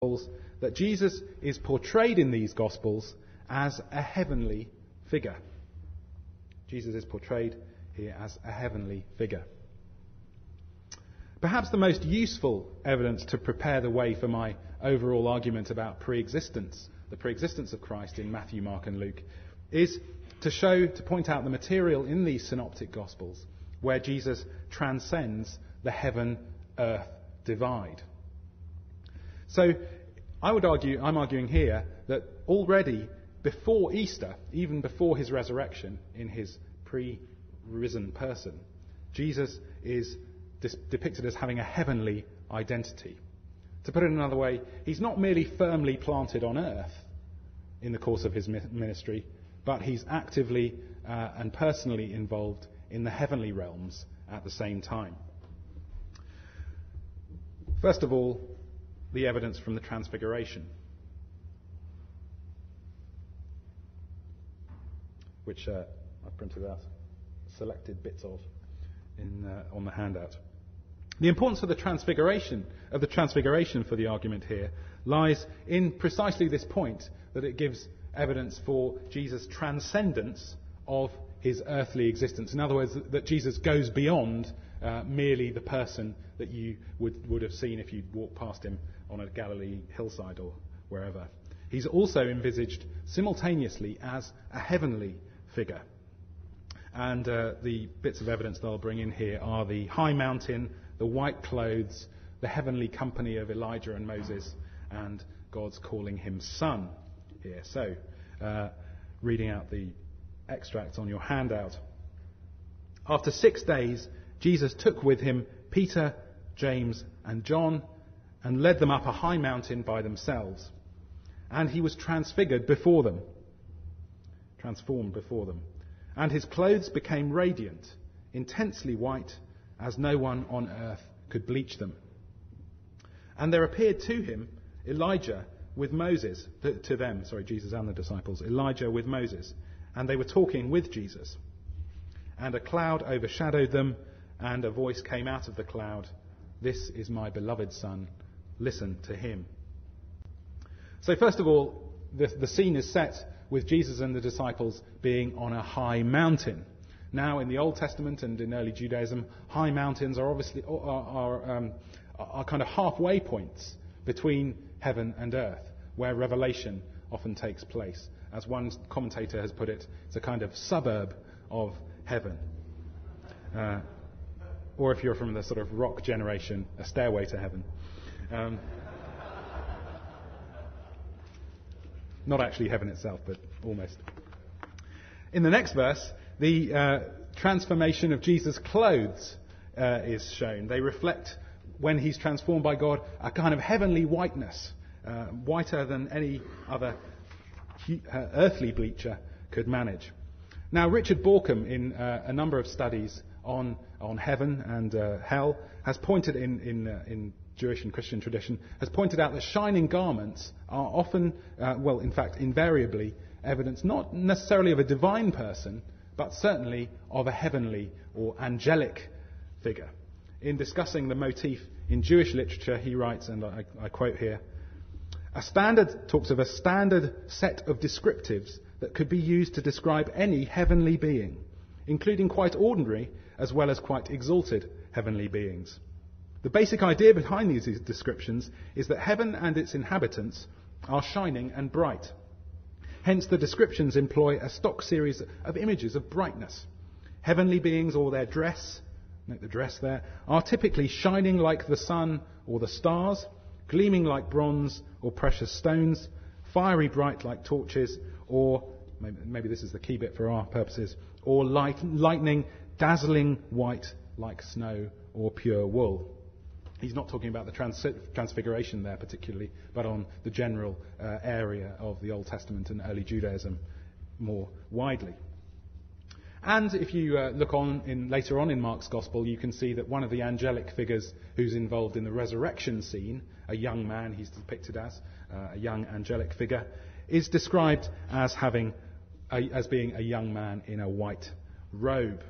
that Jesus is portrayed in these Gospels as a heavenly figure. Jesus is portrayed here as a heavenly figure. Perhaps the most useful evidence to prepare the way for my overall argument about pre-existence, the pre-existence of Christ in Matthew, Mark and Luke, is to point out the material in these synoptic Gospels where Jesus transcends the heaven-earth divide. So I'm arguing here that already before Easter, even before his resurrection in his pre-risen person, Jesus is depicted as having a heavenly identity. To put it another way, he's not merely firmly planted on earth in the course of his ministry, but he's actively and personally involved in the heavenly realms at the same time. First of all, the evidence from the Transfiguration, which I've printed out selected bits of on the handout. The importance of the Transfiguration for the argument here lies in precisely this point, that it gives evidence for Jesus' transcendence of his earthly existence. In other words, that Jesus goes beyond merely the person that you would have seen if you'd walked past him on a Galilee hillside or wherever. He's also envisaged simultaneously as a heavenly figure. And the bits of evidence that I'll bring in here are the high mountain, the white clothes, the heavenly company of Elijah and Moses, and God's calling him son here. So, reading out the extract on your handout. After 6 days, Jesus took with him Peter, James, and John, and led them up a high mountain by themselves. And he was transformed before them. And his clothes became radiant, intensely white, as no one on earth could bleach them. And there appeared to him Elijah with Moses, Jesus and the disciples, Elijah with Moses. And they were talking with Jesus. And a cloud overshadowed them, and a voice came out of the cloud, "This is my beloved Son, listen to him." So first of all, the scene is set with Jesus and the disciples being on a high mountain. Now, in the Old Testament and in early Judaism, high mountains are obviously are kind of halfway points between heaven and earth, where revelation often takes place. As one commentator has put it, it's a kind of suburb of heaven. Or if you're from the sort of rock generation, a stairway to heaven. Not actually heaven itself, but almost. In the next verse, the transformation of Jesus' clothes is shown. They reflect, when he's transformed by God, a kind of heavenly whiteness, whiter than any other earthly bleacher could manage. Now, Richard Borkham, in a number of studies on heaven and hell, has pointed in Jewish and Christian tradition, has pointed out that shining garments are often, in fact, invariably evidence not necessarily of a divine person, but certainly of a heavenly or angelic figure. In discussing the motif in Jewish literature, he writes, and I quote here, talks of a standard set of descriptives that could be used to describe any heavenly being, including quite ordinary as well as quite exalted heavenly beings. The basic idea behind these descriptions is that heaven and its inhabitants are shining and bright. Hence, the descriptions employ a stock series of images of brightness. Heavenly beings or their dress, note the dress there, are typically shining like the sun or the stars, gleaming like bronze or precious stones, fiery bright like torches, or, maybe this is the key bit for our purposes, or lightning, dazzling white like snow or pure wool. He's not talking about the transfiguration there particularly, but on the general area of the Old Testament and early Judaism more widely. And if you look later on in Mark's Gospel, you can see that one of the angelic figures who's involved in the resurrection scene, a young man he's depicted as, a young angelic figure, is described as being a young man in a white robe.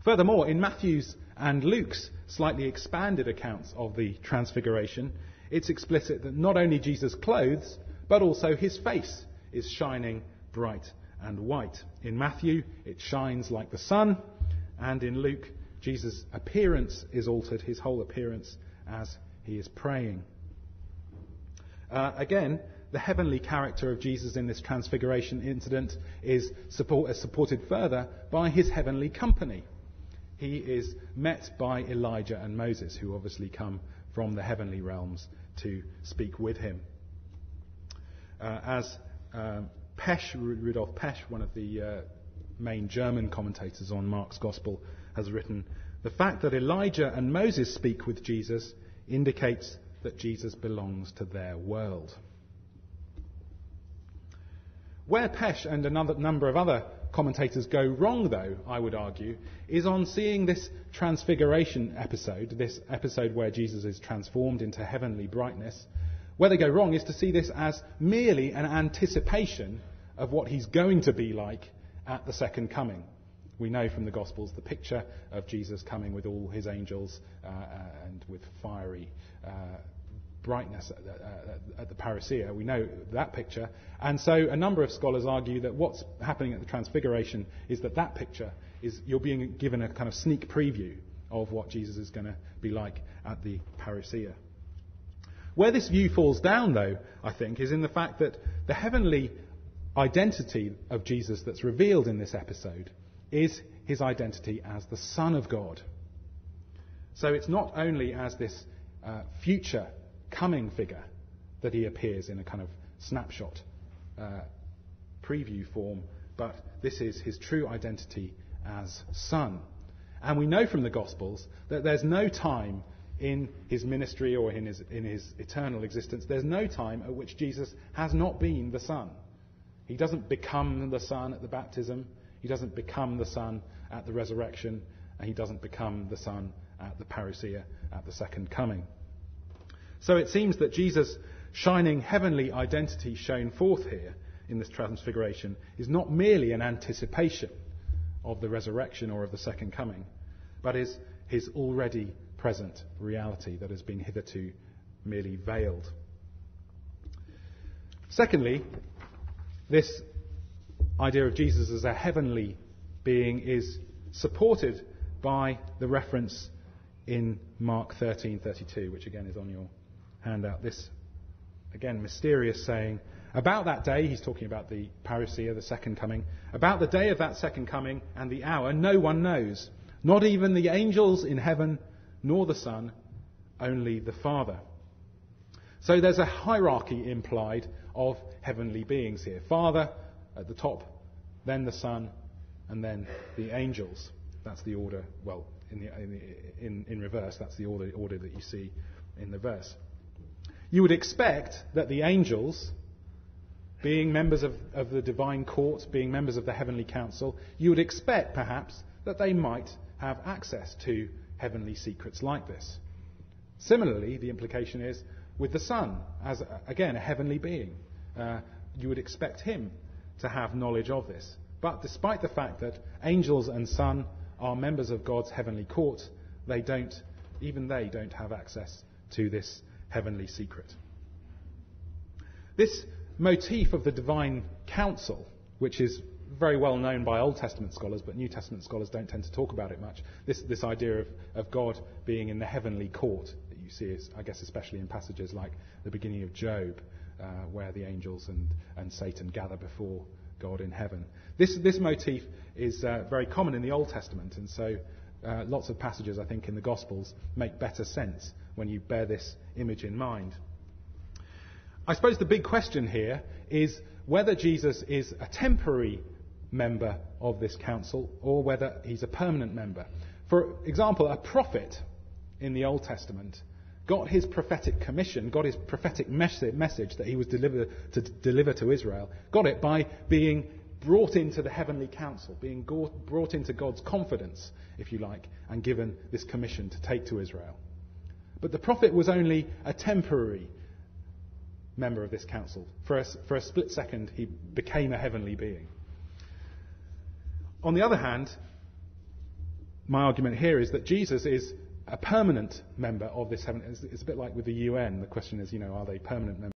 Furthermore, in Matthew's and Luke's slightly expanded accounts of the Transfiguration, it's explicit that not only Jesus' clothes, but also his face is shining bright and white. In Matthew, it shines like the sun, and in Luke, Jesus' appearance is altered, his whole appearance, as he is praying. Again, the heavenly character of Jesus in this transfiguration incident is supported further by his heavenly company. He is met by Elijah and Moses, who obviously come from the heavenly realms to speak with him. As Rudolf Pesch, one of the main German commentators on Mark's Gospel, has written, the fact that Elijah and Moses speak with Jesus indicates that Jesus belongs to their world. Where Pesch and a number of other commentators go wrong, though, I would argue, is on seeing this transfiguration episode, this episode where Jesus is transformed into heavenly brightness. Where they go wrong is to see this as merely an anticipation of what he's going to be like at the second coming. We know from the Gospels the picture of Jesus coming with all his angels and with fiery brightness at the parousia. We know that picture. And so a number of scholars argue that what's happening at the Transfiguration is that picture is you're being given a kind of sneak preview of what Jesus is going to be like at the parousia. Where this view falls down, though, I think, is in the fact that the heavenly identity of Jesus that's revealed in this episode is his identity as the Son of God. So it's not only as this future coming figure that he appears in a kind of snapshot preview form, but this is his true identity as Son. And we know from the Gospels that there's no time in his ministry or in his eternal existence, there's no time at which Jesus has not been the Son. He doesn't become the Son at the baptism, he doesn't become the Son at the resurrection, and he doesn't become the Son at the parousia, at the second coming. So it seems that Jesus' shining heavenly identity shown forth here in this transfiguration is not merely an anticipation of the resurrection or of the second coming, but is his already present reality that has been hitherto merely veiled. Secondly, this idea of Jesus as a heavenly being is supported by the reference in Mark 13:32, which again is on your handout. This, again, mysterious saying, about that day, he's talking about the parousia, the second coming, about the day of that second coming and the hour, no one knows, not even the angels in heaven, nor the Son, only the Father. So there's a hierarchy implied of heavenly beings here. Father at the top, then the Son, and then the angels. That's the order, well, in reverse, that's the order that you see in the verse. You would expect that the angels, being members of the divine court, being members of the heavenly council, you would expect perhaps that they might have access to heavenly secrets like this. Similarly, the implication is with the Son, as again a heavenly being. You would expect him to have knowledge of this. But despite the fact that angels and Son are members of God's heavenly court, they don't have access to this heavenly secret. This motif of the divine council, which is very well known by Old Testament scholars, but New Testament scholars don't tend to talk about it much. This idea of God being in the heavenly court that you see, I guess, especially in passages like the beginning of Job, where the angels and Satan gather before God in heaven. This motif is very common in the Old Testament, and so lots of passages, I think, in the Gospels make better sense when you bear this image in mind. I suppose the big question here is whether Jesus is a temporary member of this council or whether he's a permanent member. For example, a prophet in the Old Testament got his prophetic commission, got his prophetic message that he was to deliver to Israel, got it by being brought into the heavenly council, being brought into God's confidence, if you like, and given this commission to take to Israel. But the prophet was only a temporary member of this council. For a split second, he became a heavenly being. On the other hand, my argument here is that Jesus is a permanent member of this heaven. It's a bit like with the UN. The question is, are they permanent members?